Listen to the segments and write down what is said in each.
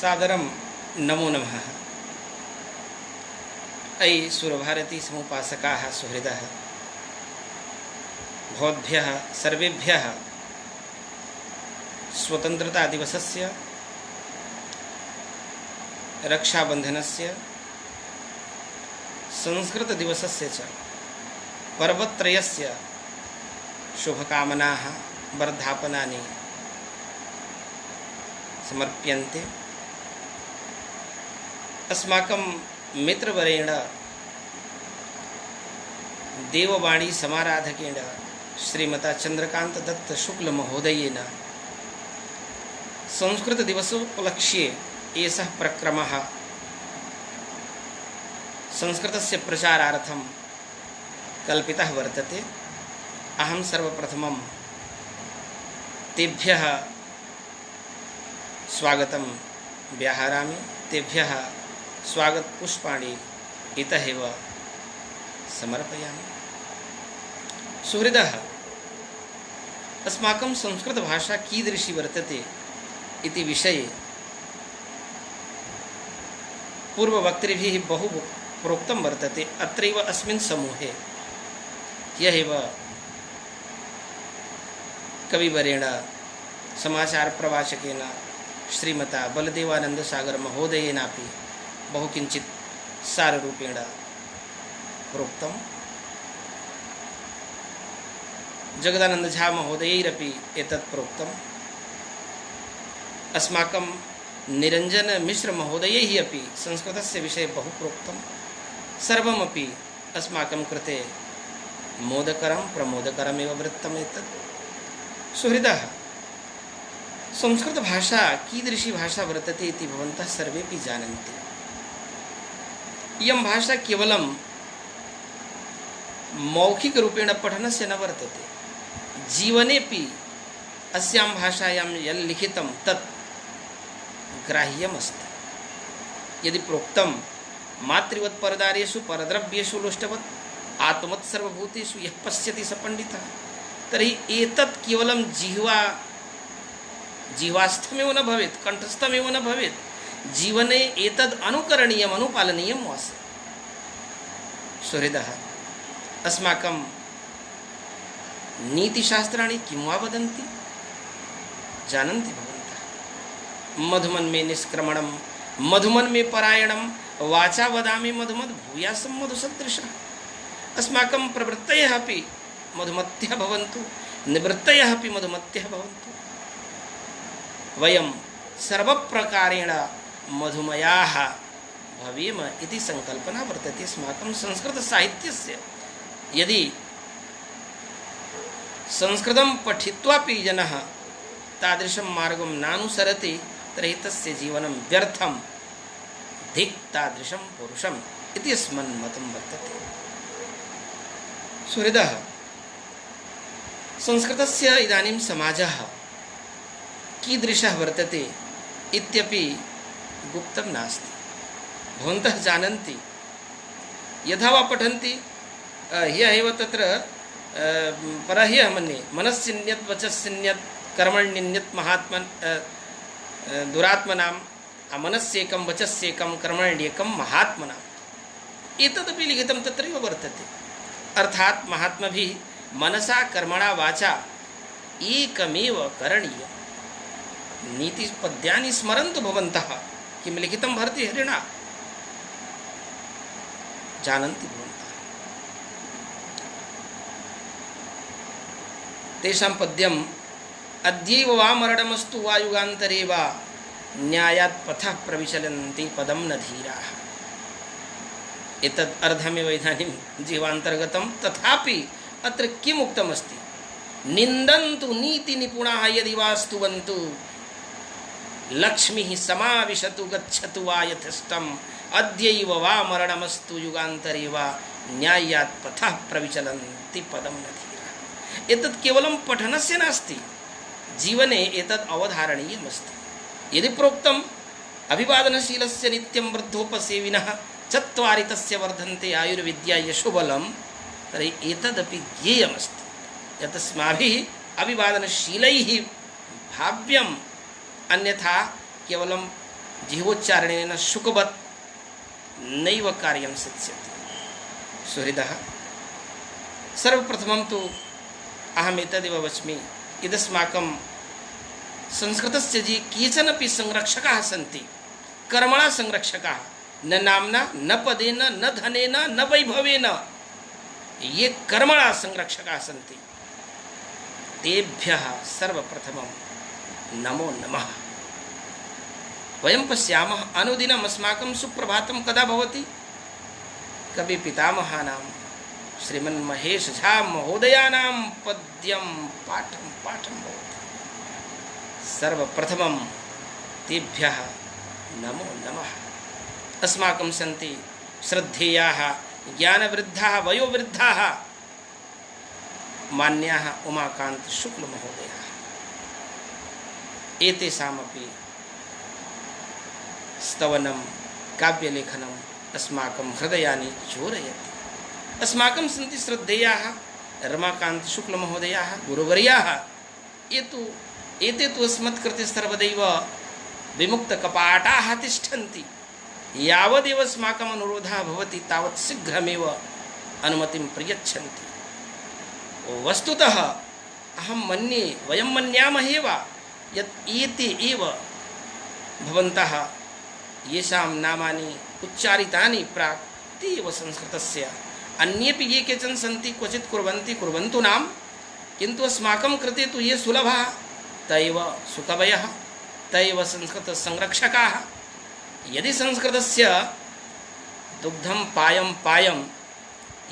सादरं नमो नमः। अयि सुरभारती समुपासकाः सुहृदः, भवद्भ्यः सर्वेभ्यः स्वतन्त्रता दिवसस्य, रक्षाबन्धनस्य, संस्कृत दिवसस्य च पर्वत्रयस्य शुभकामनाः वर्धापनानि समर्प्यन्ते। अस्माकं मित्रवरेण देववाणी समाराधकेन श्रीमता चन्द्रकान्त दत्त शुक्ल महोदयेन संस्कृत दिवसोपलक्ष्ये एषः प्रक्रमः संस्कृतस्य प्रचारार्थं कल्पितः वर्तते। अहं सर्वप्रथमं तेभ्यः स्वागतं व्याहरामि, तेभ्यः स्वागतपुष्पाणि इतः एव समर्पयामि। सुहृदः, अस्माकं संस्कृतभाषा कीदृशी वर्तते इति विषये पूर्ववक्तृभिः बहु प्रोक्तं वर्तते। अत्रैव अस्मिन् समूहे ह्यः एव कविवरेण समाचारप्रवाचकेन श्रीमता बलदेवानन्दसागर महोदयेनापि बहु किञ्चित् साररूपेण प्रोक्तं। जगदानन्द झा महोदयैरपि एतत् प्रोक्तम्। अस्माकं निरञ्जन मिश्र महोदयैः अपि संस्कृतस्य विषये बहु प्रोक्तं। सर्वमपि अस्माकं कृते मोदकरं प्रमोदकरमेव वृत्तम् एतत्। सुहृदः, संस्कृतभाषा कीदृशी भाषा वर्तते इति भवन्तः सर्वेपि जानन्ति। इयं भाषा केवलं मौखिकरूपेण पठनस्य न वर्तते, जीवनेपि अस्यां भाषायां यत् लिखितं तत् ग्राह्यमस्ति। यदि प्रोक्तं मातृवत् परदारेषु परद्रव्येषु लोष्टवत् आत्मवत् सर्वभूतेषु यः पश्यति स पण्डितः, तर्हि एतत् केवलं जिह्वास्थमेव न भवेत्, कण्ठस्थमेव न भवेत्, जीवने एतद् अनुकरणीयम् अनुपालनीयम् आसीत्। सुहृदः, अस्माकं नीतिशास्त्राणि किं वा वदन्ति जानन्ति भवन्तः? मधुमन् मे निष्क्रमणं मधुमन् मे परायणं वाचा वदामि मधुमत् भूयासं मधुसदृशः। अस्माकं प्रवृत्तयः अपि मधुमत्यः भवन्तु, निवृत्तयः अपि मधुमत्यः भवन्तु। वयं सर्वप्रकारेण मधुमयाः भवेम इति संकल्पना वर्तते अस्माकं संस्कृतसाहित्यस्य। यदि संस्कृतं पठित्वापि जनः तादृशं मार्गं नानुसरति तर्हि तस्य जीवनं व्यर्थं, धिक् तादृशं पुरुषम् इति अस्मन् मतं वर्तते। सुहृदः, संस्कृतस्य इदानीं समाजः कीदृशः वर्तते इत्यपि गुप्तं नास्ति। भवन्तः जानन्ति, यथा वा पठन्ति ह्यः एव तत्र परह्यः मन्ये मनस्सिन्यत् वचस्सिन्यत् कर्मण्यन्यत् महात्मन् दुरात्मनाम् मनस्येकं वचस्येकं कर्मण्येकं महात्मनाम् एतदपि लिखितं तत्रैव वर्तते। अर्थात् महात्मभिः मनसा कर्मणा वाचा एकमेव करणीयम्। नीतिपद्यानि स्मरन्तु भवन्तः। किं लिखितं भर्तृहरिणा जानन्ति भवन्तः? तेषां पद्यम् अद्यैव वा मरणमस्तु वा युगान्तरे वा न्यायात् पथः प्रविचलन्ति पदं न धीराः। एतद् अर्धमेव इदानीं जीवान्तर्गतं, तथापि अत्र किम् उक्तमस्ति? निन्दन्तु नीतिनिपुणाः यदि वा स्तुवन्तु लक्ष्मीः समाविशतु गच्छतु वा यथेष्टम् अद्यैव वा मरणमस्तु युगान्तरे वा न्यायात् पथः प्रविचलन्ति पदं न धीराः। एतत् केवलं पठनस्य नास्ति, जीवने एतद् अवधारणीयमस्ति। यदि प्रोक्तम् अभिवादनशीलस्य नित्यं वृद्धोपसेविनः चत्वारि तस्य वर्धन्ते आयुर्विद्या यशोबलं, तर्हि एतदपि ज्ञेयमस्ति यत् अस्माभिः अभिवादनशीलैः भाव्यम्, अन्यथा केवलं जिह्वोच्चारणेन शुकवत् नैव कार्यं सिद्ध्यति। सुहृदः, सर्वप्रथमं तु अहमेतदेव वच्मि, इदस्माकं संस्कृतस्य ये केचनपि संरक्षकाः सन्ति, कर्मणा संरक्षकाः, न नाम्ना, न पदेन, न धनेन, न वैभवेन, ये कर्मणा संरक्षकाः सन्ति, तेभ्यः सर्वप्रथमं नमो नमः। वयं पश्यामः अनुदिनम् अस्माकं सुप्रभातं कदा भवति? कवि पितामहानां श्रीमन्महेश झा महोदयानां पद्यं पाठं भवति। सर्वप्रथमं तेभ्यः नमो नमः। अस्माकं सन्ति श्रद्धेयाः ज्ञानवृद्धाः वयोवृद्धाः मान्याः उमाकान्त शुक्ल महोदयाः, एतेषामपि स्तवनं काव्यलेखनम् अस्माकं हृदयानि चोरयति। अस्माकं सन्ति श्रद्धेयाः रमाकान्त शुक्ल महोदयाः गुरुवर्याः, एते तु अस्मत्कृते सर्वदैव विमुक्तकपाटाः तिष्ठन्ति। यावदेव अस्माकम् अनुरोधः भवति तावत् शीघ्रमेव अनुमतिं प्रयच्छन्ति। वस्तुतः अहं मन्ये, वयं मन्यामहे वा यत् एते एव भवन्तः येषां नामानि उच्चारितानि प्राक् ते एव संस्कृतस्य। अन्येपि ये केचन सन्ति क्वचित् कुर्वन्तु नाम, किन्तु अस्माकं कृते तु ये सुलभः त एव सुकवयः, त एव संस्कृतसंरक्षकाः। यदि संस्कृतस्य दुग्धं पायं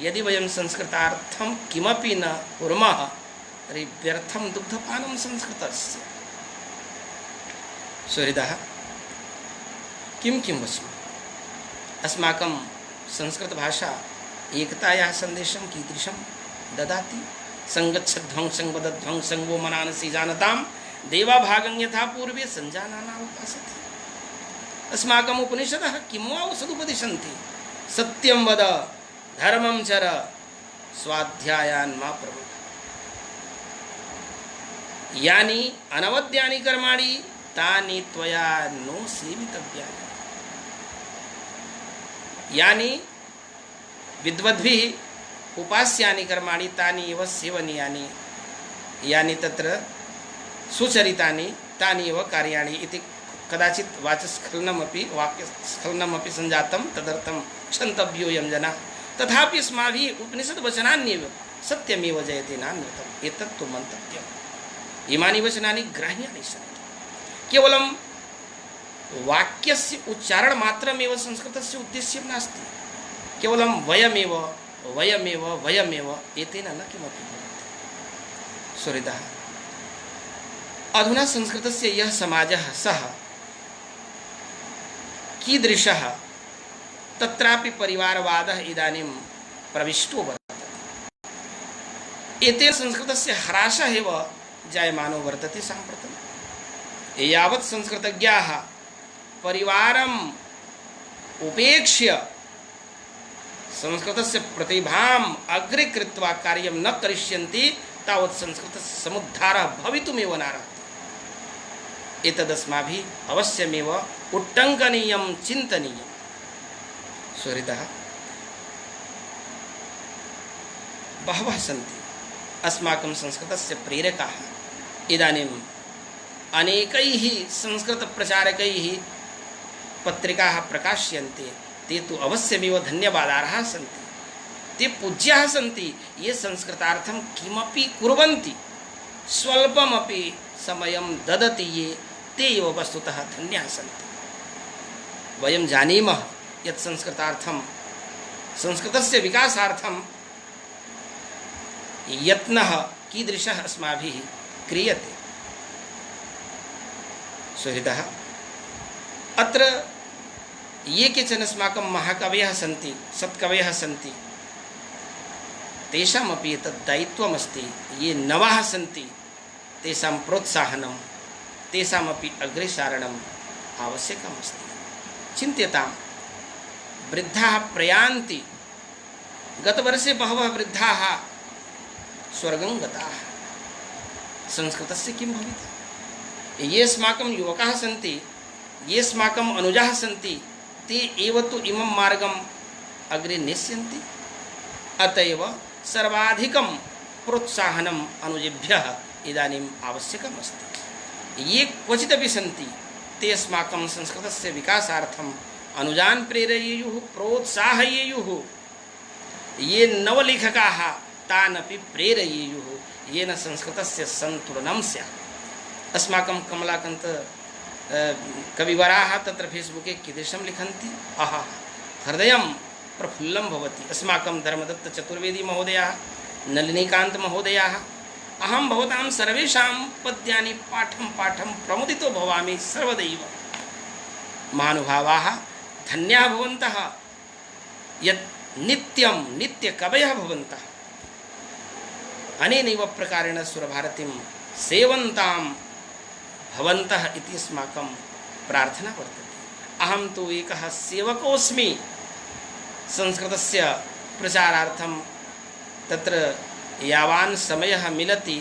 यदि वयं संस्कृतार्थं किमपि न कुर्मः तर्हि व्यर्थं दुग्धपानं संस्कृतस्य। सुहृदः, किं वच्मि? अस्माकं संस्कृतभाषा एकतायाः सन्देशं कीदृशं ददाति? संगच्छध्वंसं वदध्वंसं वो मनानसि जानतां देवाभागं यथा पूर्वे संजानाना उपासते। अस्माकम् उपनिषदः किं वा सदुपदिशन्ति? सत्यं वद, धर्मं चर, स्वाध्यायान् मा प्रमुख। यानि अनवद्यानि कर्माणि तानि त्वया नो सेवितव्यानि। यानि विद्वद्भिः उपास्यानि कर्माणि तानि एव सेवनीयानि, यानि तत्र सुचरितानि तानि एव कार्याणि इति कदाचित् वाक्यस्खलनमपि संजातं, तदर्थं क्षन्तव्योऽयं जनः। तथापि अस्माभिः उपनिषद्वचनान्येव सत्यमेव जयते नान्यतम् एतत् तु मन्तव्यम्। इमानि वचनानि ग्राह्यानि सन्ति। केवलं वाक्यस्य उच्चारणमात्रमेव संस्कृतस्य उद्देश्यं नास्ति। केवलं वयमेव एतेन न किमपि भवति। सुहृदः, अधुना संस्कृतस्य यः समाजः सः कीदृशः, तत्रापि परिवारवादः इदानीं प्रविष्टो वर्तते। एतेन संस्कृतस्य ह्रासः एव जायमानो वर्तते साम्प्रतम्। यावत् संस्कृतज्ञाः परिवारम् उपेक्ष्य संस्कृतस्य प्रतिभाम् अग्रे कृत्वा कार्यं न करिष्यन्ति तावत् संस्कृतस्य समुद्धारः भवितुमेव नार्हति। एतदस्माभिः अवश्यमेव उट्टङ्कनीयं, चिन्तनीयम्। सुहृदः, बहवः सन्ति अस्माकं संस्कृतस्य प्रेरकाः। इदानीम् अनेकैः संस्कृतप्रचारकैः पत्रिकाः प्रकाश्यन्ते। ते तु अवश्यमेव धन्यवादार्हाः सन्ति। ते पूज्याः सन्ति ये संस्कृतार्थं किमपि कुर्वन्ति, स्वल्पमपि समयं ददति ये, ते एव वस्तुतः धन्याः सन्ति। वयं जानीमः यत् संस्कृतार्थं, संस्कृतस्य विकासार्थं यत्नः कीदृशः अस्माभिः क्रियते। सुहृदः, अत्र ये केचन अस्माकं महाकवयः सन्ति, सत्कवयः सन्ति, तेषामपि एतत् दायित्वमस्ति। ये नवाः सन्ति तेषां प्रोत्साहनं, तेषामपि अग्रे सारणम् आवश्यकमस्ति। चिन्त्यतां, वृद्धाः प्रयान्ति। गतवर्षे बहवः वृद्धाः स्वर्गं गताः। संस्कृतस्य किं भविता? ये अस्माकं युवकाः सन्ति ये अस्माकम् अनुजाः सन्ति ते एव तु इमं मार्गम् अग्रे नेष्यन्ति। अतएव सर्वाधिकं प्रोत्साहनम् अनुजेभ्यः इदानीम् आवश्यकम् अस्ति। ये क्वचिदपि सन्ति ते अस्माकं संस्कृतस्य विकासार्थम् अनुजान् प्रेरयेयुः, प्रोत्साहयेयुः। ये नवलेखकाः तान् अपि प्रेरयेयुः, येन संस्कृतस्य सन्तुलनं स्यात्। अस्माकं कमलाकान्त कविवराः तत्र फेस्बुके कीदृशं लिखन्ति, आहा हृदयं प्रफुल्लं भवति। अस्माकं धर्मदत्त चतुर्वेदी महोदयाः, नलिनीकान्त महोदयाः, अहं भवतां सर्वेषां पद्यानि पाठं प्रमुदितो भवामि सर्वदैव। महानुभावाः धन्याः भवन्तः यत् नित्यं नित्यकवयः भवन्तः। अनेनैव प्रकारेण सुरभारतीं सेवन्तां भवन्तः इति अस्माकं प्रार्थना वर्तते। अहं तु एकः सेवकोऽस्मि संस्कृतस्य प्रचारार्थं। तत्र यावान् समयः मिलति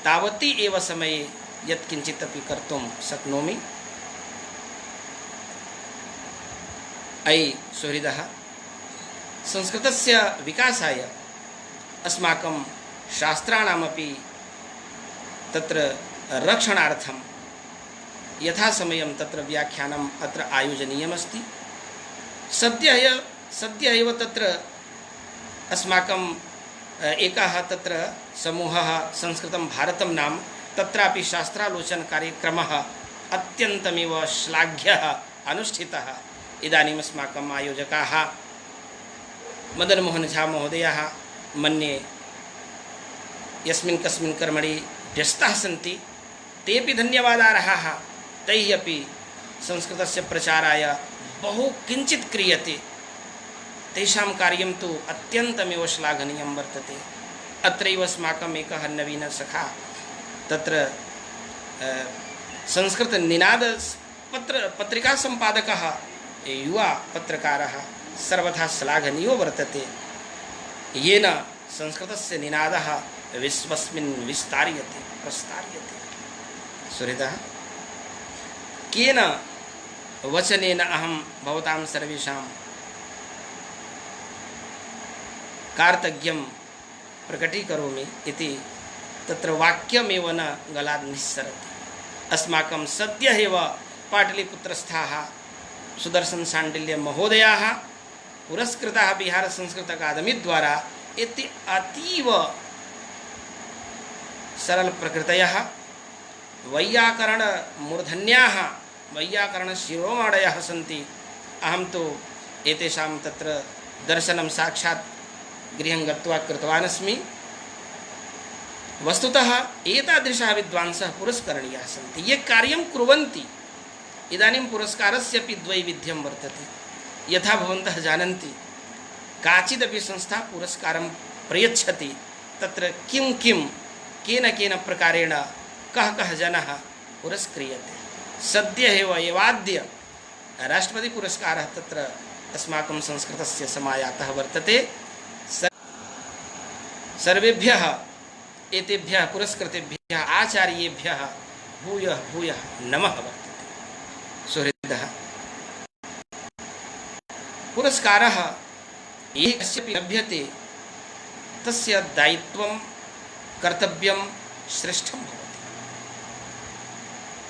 तावती एव समये यत्किञ्चित् अपि कर्तुं शक्नोमि। अयि सुहृदः, संस्कृतस्य विकासाय अस्माकं शास्त्राणामपि तत्र रक्षणार्थं यथासमयं तत्र व्याख्यानम् अत्र आयोजनीयमस्ति। सद्य एव तत्र अस्माकं एकः तत्र समूहः संस्कृतं भारतं नाम, तत्रापि शास्त्रालोचन कार्यक्रमः अत्यन्तमेव श्लाघ्यः अनुष्ठितः। इदानीम् अस्माकम् आयोजकाः मदनमोहन झा महोदयः मन्ये यस्मिन् कस्मिन् कर्मणि व्यस्ताः सन्ति, तेपि धन्यवादार्हाः। तैः अपि संस्कृतस्य प्रचाराय बहु किञ्चित् क्रियते। तेषां कार्यं तु अत्यन्तमेव श्लाघनीयं वर्तते। अत्रैव अस्माकम् एकः नवीनसखा तत्र संस्कृतनिनाद पत्रिका सम्पादकः, युवा पत्रकारः सर्वथा श्लाघनीयो वर्तते। येन संस्कृतस्य निनादः विश्वस्मिन् विस्तार्यते, प्रस्तार्यते। सुहृदः, केन वचनेन अहं भवतां सर्वेषां कार्तज्ञं प्रकटीकरोमि इति तत्र वाक्यमेव न गलात् निस्सरति। अस्माकं सद्यः एव पाटलिपुत्रस्थाः सुदर्शन शाण्डिल्य महोदयाः पुरस्कृताः बिहार संस्कृत अकादमी द्वारा इति अतीव सरल प्रकृतयः वैयाकरण मूर्धन्याः वैयाकरण शिरोमणयः सन्ति। अहं तु एतेषां तत्र दर्शनं साक्षात् गृहं गत्वा कृतवान् अस्मि। वस्तुतः एतादृशाः विद्वांसः पुरस्करणीयाः सन्ति। ये कार्यं कुर्वन्ति, इदानीं पुरस्कारस्यपि द्वैविध्यं वर्तते। यथा भवन्तः जानन्ति, काचिदपि संस्था पुरस्कारं प्रयच्छति, तत्र किं किं केन केन प्रकारेण कः जनः पुरस्क्रियते। सद्य एव एवाद्य राष्ट्रपतिपुरस्कारः तत्र अस्माकं संस्कृतस्य समायातः वर्तते। सर्वेभ्यः एतेभ्यः पुरस्कृतेभ्यः आचार्येभ्यः भूयः भूयः नमः वर्तते। सुहृदः, पुरस्कारः ये कस्यापि लभ्यते तस्य दायित्वं कर्तव्यं श्रेष्ठं भवति।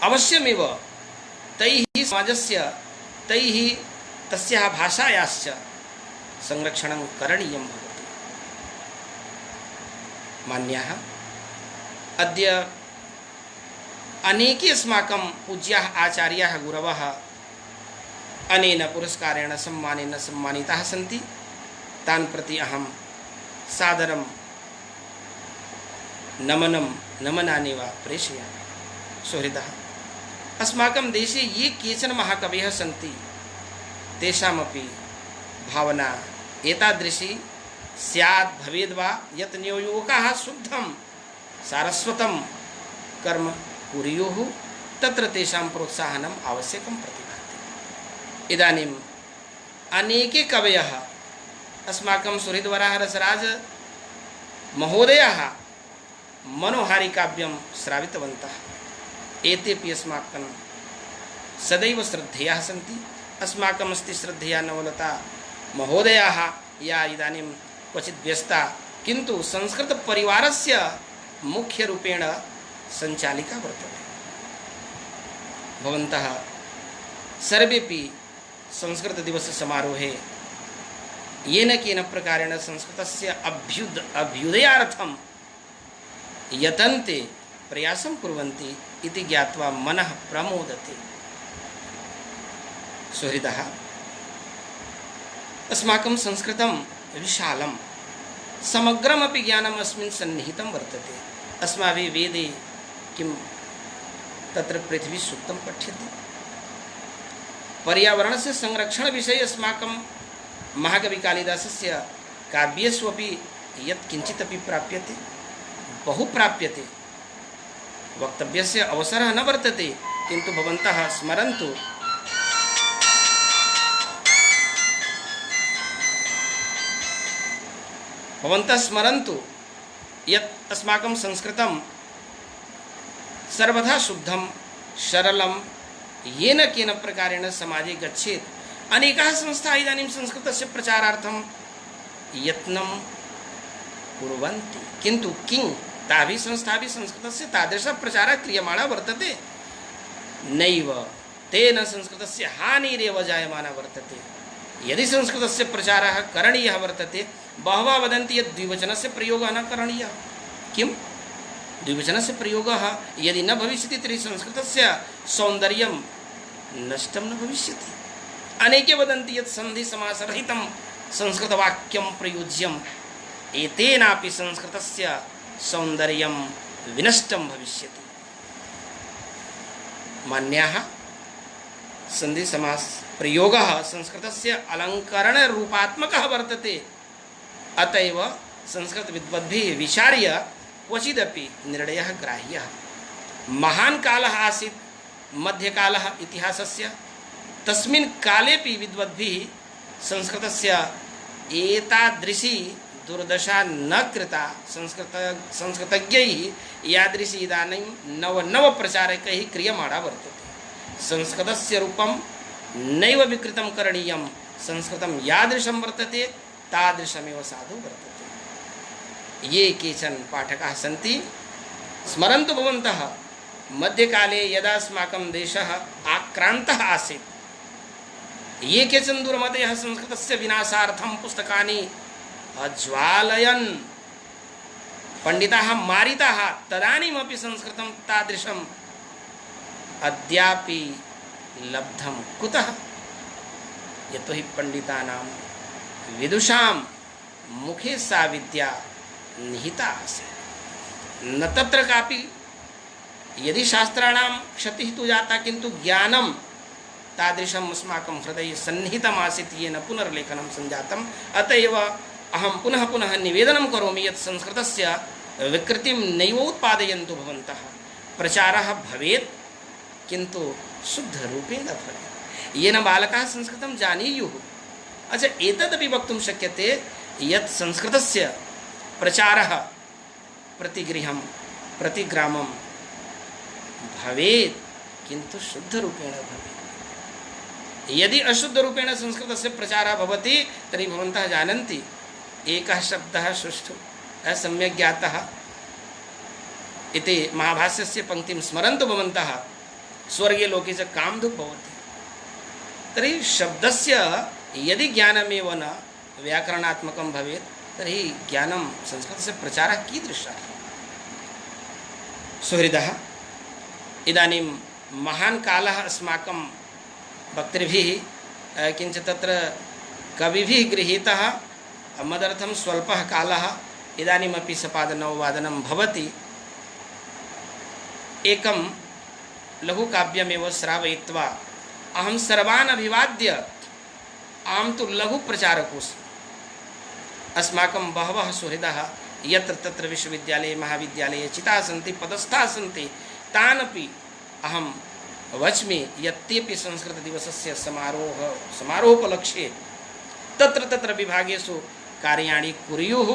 अवश्यमेव तैः समाजस्य तैः तस्याः भाषायाश्च संरक्षणं करणीयं भवति। मान्याः, अद्य अनेके अस्माकं पूज्याः आचार्याः गुरवः अनेन पुरस्कारेण सम्मानेन सम्मानिताः सन्ति। तान् प्रति अहं सादरं नमनानि वा प्रेषयामि। सुहृदः, अस्माकं देशे ये केचन महाकवयः सन्ति, तेषामपि भावना एतादृशी स्यात् भवेद् वा यत् युवकाः शुद्धं सारस्वतं कर्म कुर्युः, तत्र तेषां प्रोत्साहनम् आवश्यकं प्रतिभाति। इदानीम् अनेके कवयः अस्माकं सुहृद्वराः रसराज महोदयाः मनोहारि काव्यं श्रावितवन्तः। एतेपि अस्माकं सदैव श्रद्धेयाः सन्ति। अस्माकम् अस्ति श्रद्धेया नवलता महोदयाः या इदानीं क्वचित् व्यस्ता, किन्तु संस्कृतपरिवारस्य मुख्यरूपेण सञ्चालिका वर्तते। भवन्तः सर्वेपि संस्कृतदिवससमारोहे येन केन प्रकारेण संस्कृतस्य अभ्युदयार्थं यतन्ते, प्रयासं कुर्वन्ति इति ज्ञात्वा मनः प्रमोदते। सुहृदः, अस्माकं संस्कृतं विशालं समग्रमपि ज्ञानम् अस्मिन् सन्निहितं वर्तते। अस्माभिः वेदे किं तत्र पृथ्वी सूक्तं पठ्यते। पर्यावरणस्य संरक्षणविषये अस्माकं महाकवि कालिदासस्य काव्येषु अपि यत् किञ्चित् अपि प्राप्यते, बहु प्राप्यते। वक्तव्यस्य अवसरः न वर्तते, किन्तु भवन्तः स्मरन्तु, यत् अस्माकं संस्कृतं सर्वथा शुद्धं सरलं येन केन प्रकारेण समाजे गच्छेत्। अनेकाः संस्थाः इदानीं संस्कृतस्य प्रचारार्थं यत्नं कुर्वन्ति, किन्तु किं ताभिः संस्थाभिः संस्कृतस्य तादृशः प्रचारः क्रियमाणः वर्तते? नैव। तेन संस्कृतस्य हानिरेव जायमाना वर्तते। यदि संस्कृतस्य प्रचारः करणीयः वर्तते, बहवः वदन्ति यत् द्विवचनस्य प्रयोगः न करणीयः। किं? द्विवचनस्य प्रयोगः यदि न भविष्यति तर्हि संस्कृतस्य सौन्दर्यं नष्टं न भविष्यति। अनेके वदन्ति यत् सन्धिसमासरहितं संस्कृतवाक्यं प्रयुज्यम्, एतेनापि संस्कृतस्य सौन्दर्यं विनष्टं भविष्यति। मान्याः, सन्धिसमास प्रयोगः संस्कृतस्य अलङ्करणरूपात्मकः वर्तते। अतएव संस्कृतविद्वद्भिः विचार्य क्वचिदपि निर्णयः ग्राह्यः। महान् कालः आसीत् मध्यकालः इतिहासस्य। तस्मिन् कालेपि विद्वद्भिः संस्कृतस्य एतादृशी दुर्दशा न कृता। संस्कृतज्ञैः यादृशी इदानीं नवप्रचारकैः क्रियमाणा वर्तते। संस्कृतस्य रूपं नैव विकृतं करणीयं। संस्कृतं यादृशं वर्तते तादृशमेव साधु वर्तते। ये केचन पाठकाः सन्ति, स्मरन्तु भवन्तः, मध्यकाले यदा अस्माकं देशः आक्रान्तः आसीत्, ये केचन दुर्मतयः संस्कृतस्य विनाशार्थं पुस्तकानि अज्वालयन्, पंडिताः मारिताः, तदानीमपि संस्कृतं तादृशम् अद्यापि लब्धं कुतः? यतोहि पंडितानां विदुषां मुखे सा विद्या निहिता आसीत्। न तत्र कापि, यदि शास्त्राणां क्षतिः तु जाता, किन्तु ज्ञानं तादृशम् अस्माकं हृदये सन्निहितम् आसीत्, येन पुनर्लेखनं सञ्जातम्। अत एव अहं पुनः पुनः निवेदनं करोमि यत् संस्कृतस्य विकृतिं नैव उत्पादयन्तु भवन्तः। प्रचारः भवेत्, किन्तु शुद्धरूपेण भवेत्, येन बालकाः संस्कृतं जानीयुः। अच्छा, एतदपि वक्तुं शक्यते यत् संस्कृतस्य प्रचारः प्रतिगृहं प्रतिग्रामं भवेत्, किन्तु शुद्धरूपेण भवेत्। यदि अशुद्धरूपेण संस्कृतस्य प्रचारः भवति तर्हि भवन्तः जानन्ति, एकः शब्दः सुष्ठु सम्यक् ज्ञातः इति महाभाष्यस्य पङ्क्तिं स्मरन्तु भवन्तः, स्वर्गे लोके च कामधुक् भवति। तर्हि शब्दस्य यदि ज्ञानमेव न व्याकरणात्मकं भवेत् तर्हि ज्ञानं संस्कृतस्य प्रचारः कीदृशः? सुहृदः, इदानीं महान् कालः अस्माकं वक्तृभिः किञ्चित् तत्र कविभिः गृहीतः। मदर्थं स्वल्पः कालः, इदानीमपि सपादनववादनं भवति। एकं लघुकाव्यमेव श्रावयित्वा अहं सर्वान् अभिवाद्य, अहं तु लघुप्रचारकोऽस्मि। अस्माकं बहवः सुहृदः यत्र तत्र विश्वविद्यालये महाविद्यालये चिताः सन्ति, पदस्थाः सन्ति, तानपि अहं वच्मि यत्यपि संस्कृतदिवसस्य समारोहोपलक्ष्ये तत्र तत्र विभागेषु कार्याणि कुर्युः,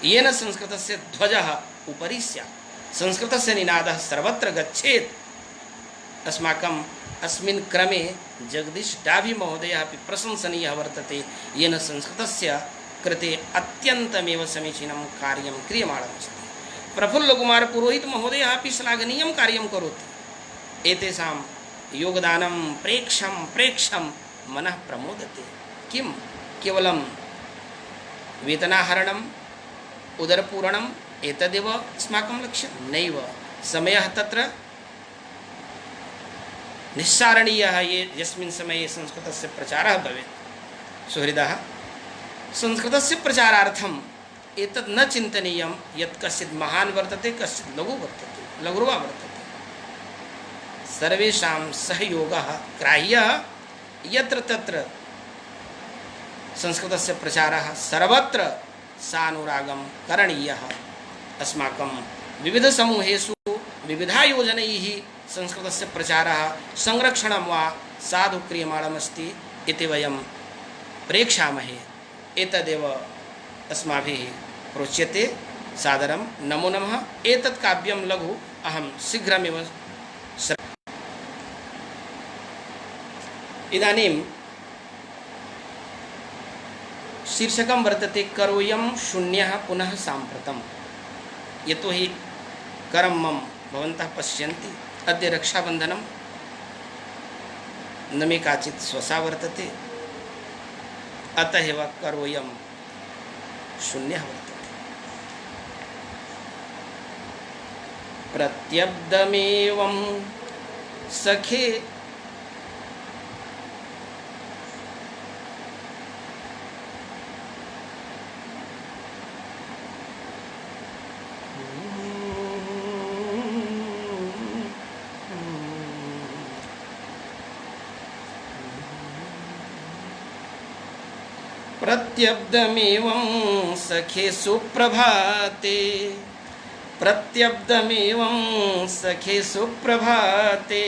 येन संस्कृतस्य ध्वजः उपरि स्यात्, संस्कृतस्य निनादः सर्वत्र गच्छेत्। अस्माकं अस्मिन् क्रमे जगदीश डाभी महोदयः अपि प्रशंसनीयः वर्तते, येन संस्कृतस्य कृते अत्यन्तमेव समीचीनं कार्यं क्रियमाणमस्ति। प्रफुल्लकुमार पुरोहित महोदयः अपि श्लाघनीयं कार्यं करोति। एतेषां योगदानं प्रेक्षं मनः प्रमोदते। किं केवलं वेतनाहरणम् उदरपूरणम् एतदेव अस्माकं लक्ष्यं नैव। समयः तत्र निस्सारणीयः, ये यस्मिन् समये संस्कृतस्य प्रचारः भवेत्। सुहृदः, संस्कृतस्य प्रचारार्थम् एतत् न चिन्तनीयं यत् कश्चित् महान् वर्तते कश्चित् लघुर्वा वर्तते। सर्वेषां सहयोगः ग्राह्यः। यत्र तत्र संस्कृतस्य प्रचारः सर्वत्र सानुरागं करणीयः। अस्माकं विविधसमूहेषु विविधायोजनैः संस्कृतस्य प्रचारः संरक्षणं वा साधु क्रियमाणमस्ति इति वयं प्रेक्षामहे। एतदेव अस्माभिः प्रोच्यते। सादरं नमो नमः। एतत् काव्यं लघु अहं शीघ्रमेव इदानीं शीर्षकं वर्तते करोऽयं शून्यः पुनः साम्प्रतम्। यतोहि करं मम भवन्तः पश्यन्ति, अद्य रक्षाबन्धनं, न मे काचित् स्वसा वर्तते, अतः एव करोऽयं शून्यः वर्तते। प्रत्यब्दमेवं सखे प्रत्यब्दमेवं सखे सुप्रभाते, प्रत्यब्दमेवं सखे सुप्रभाते,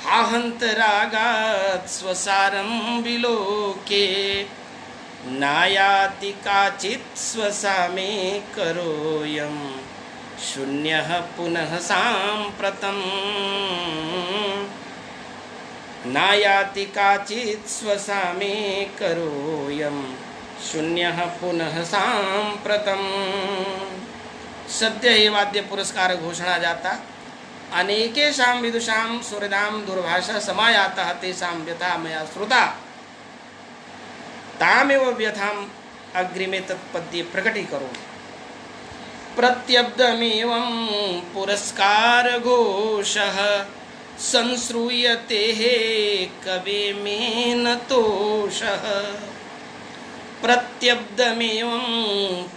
हाहन्तरागात् स्वसारं विलोके, नायाति काचित् स्वसा मे करोऽयं शून्यः पुनः साम्प्रतम्। नायाति काचित् स्वसा मे करोऽयं शून्यः पुनः साम्प्रतम्। सद्य एव वाद्य पुरस्कार घोषणा जाता। अनेकेषां विदुषां सुहृदां दूरभाषा समायातः तेषां व्यथा मया श्रुता। तामेव व्यथाम् अग्रिमे तत्पद्ये प्रकटीकरोमि। प्रत्यब्दमेवं पुरस्कार घोषः संश्रूयते कवे मे न तोषः। प्रत्यब्दमेवं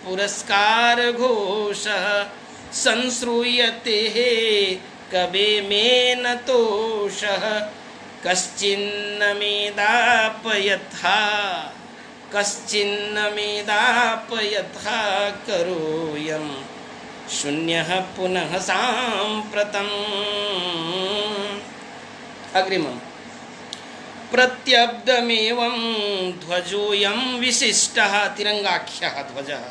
पुरस्कार घोषः संश्रूयते कवे मे न तोषः। कश्चिन्न मेदापयथा कश्चिन्न मेदापयथा करोऽयं शून्यः पुनः साम्प्रतम्। अग्रिमम् प्रत्यब्दमेवं ध्वजोऽयं विशिष्टः तिरंगाख्यः ध्वजः।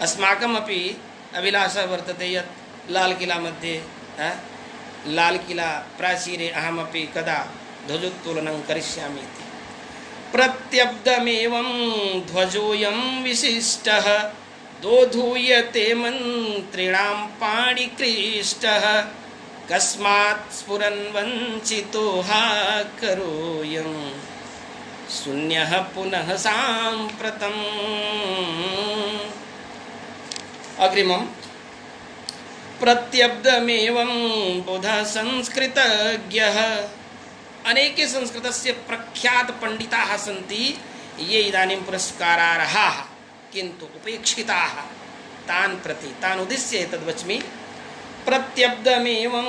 अस्माकमपि अभिलाषः वर्तते यत् लालकिला मध्ये लालकिला प्राचीरे अहमपि कदा ध्वजोत्तोलनं करिष्यामि इति। प्रत्यब्दमेवं ध्वजोऽयं विशिष्टः दोधूयते मन्त्रिणां पाणिक्रीष्टः। कस्मात् स्फुरन् वञ्चितो हा करोऽयं शून्यः पुनः साम्प्रतम्। अग्रिमम् प्रत्यब्दमेवं बुधः संस्कृतज्ञः। अनेके संस्कृतस्य प्रख्यात पंडिताः सन्ति ये इदानीं पुरस्कारार्हाः किन्तु उपेक्षिताः। तान् प्रति तान् उद्दिश्य एतद् वच्मि। प्रत्यब्दमेवं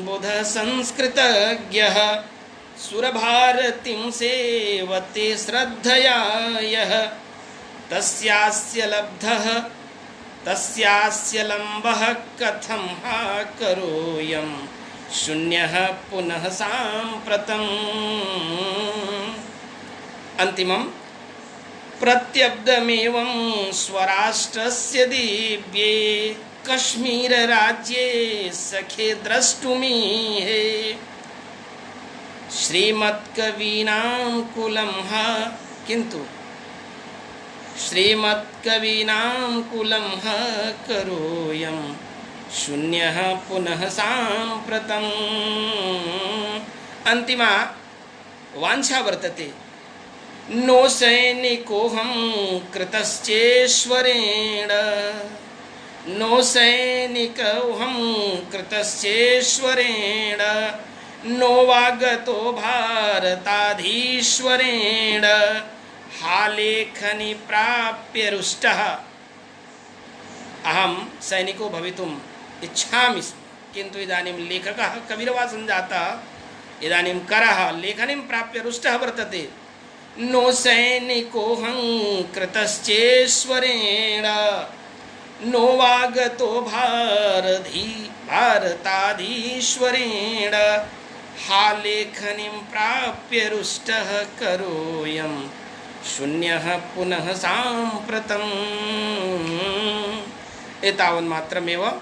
बुधः संस्कृतज्ञः सुरभारतीं सेवते श्रद्धया यः। तस्यास्य लब्धः तस्यास्य लम्बः कथं हा करोऽयं शून्यः पुनः साम्प्रतम्। अंतिमम् प्रत्यब्दमेवं स्वराष्ट्रस्य दिव्ये कश्मीरराज्ये सखे द्रष्टुमीहे। श्रीमत्कवीनां कुलं ह किन्तु श्रीमत्कवीनां कुलं ह करोऽयं शून्यः पुनः साम्प्रतम्। अंतिमा वांछा वर्तते, नो सैनिकोऽहं कृतश्चेश्वरेण, नो सैनिकोऽहं कृतश्चेश्वरेण, नो वागतो भारताधीश्वरेण, हालेखनि प्राप्य रुष्टः। अहं सैनिको भवितुम् इच्छामि स्म, किन्तु इदानीं लेखकः कविर्वा सञ्जातः, इदानीं करः लेखनीं प्राप्य रुष्टः वर्तते। नो सैनिकोऽहं कृतश्चेश्वरेण, नो वागतो भारताधीश्वरेण, हालेखनीं प्राप्य रुष्टः करोऽयं शून्यः पुनः साम्प्रतम्। एतावन्मात्रमेव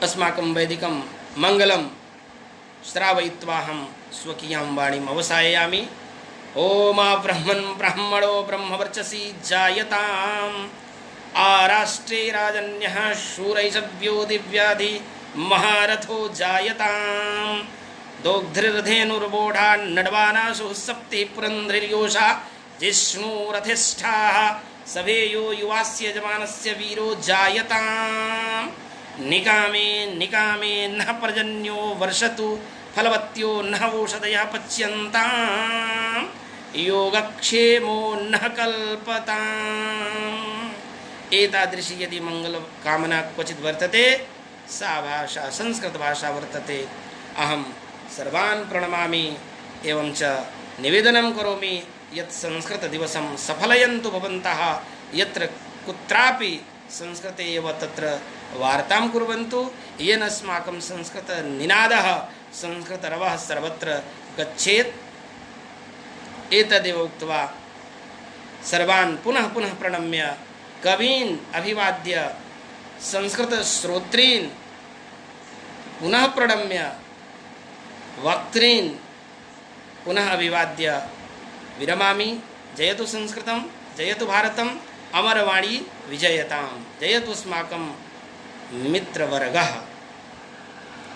अस्माकं वैदिकं मङ्गलं श्रावयित्वाहं स्वकीयां वाणीम् अवसाययामि। ओम ब्रह्मन् ब्राह्मणो ब्रह्मवर्चसी जायताम्, आराष्ट्रे राजन्यः शूरैषव्यो दिव्याधि महारथो जायताम्, दोग्ध्रिर्धेनुर्बोढा नड्वानासुः सप्ति पुरन्ध्रिर्योषा जिष्णुरथिष्ठाः, सभेयो युवास्य यजमानस्य वीरो जायताम्। निकामे निकामे नः पर्जन्यो वर्षतु, फलवत्यो नः ओषधयः पच्यन्ताम्, योगक्षेमो नः कल्पताम्। एतादृशी यदि मंगलकामना क्वचित् वर्तते सा भाषा संस्कृतभाषा वर्तते। अहं सर्वान् प्रणमामि एवं च निवेदनं करोमि यत् संस्कृतदिवसं सफलयन्तु भवन्तः। यत्र कुत्रापि संस्कृते एव तत्र वार्तां कुर्वन्तु, येन अस्माकं संस्कृतनिनादः संस्कृतरवः सर्वत्र गच्छेत्। एतदेव उक्त्वा सर्वान् पुनः पुनः प्रणम्य कवीन् अभिवाद्य संस्कृतश्रोत्रीन् पुनः प्रणम्य वक्त्रीन् पुनः अभिवाद्य विरमामि। जयतु संस्कृतं, जयतु भारतम्, अमरवाणी विजयताम्, जयतु अस्माकं मित्रवर्गः।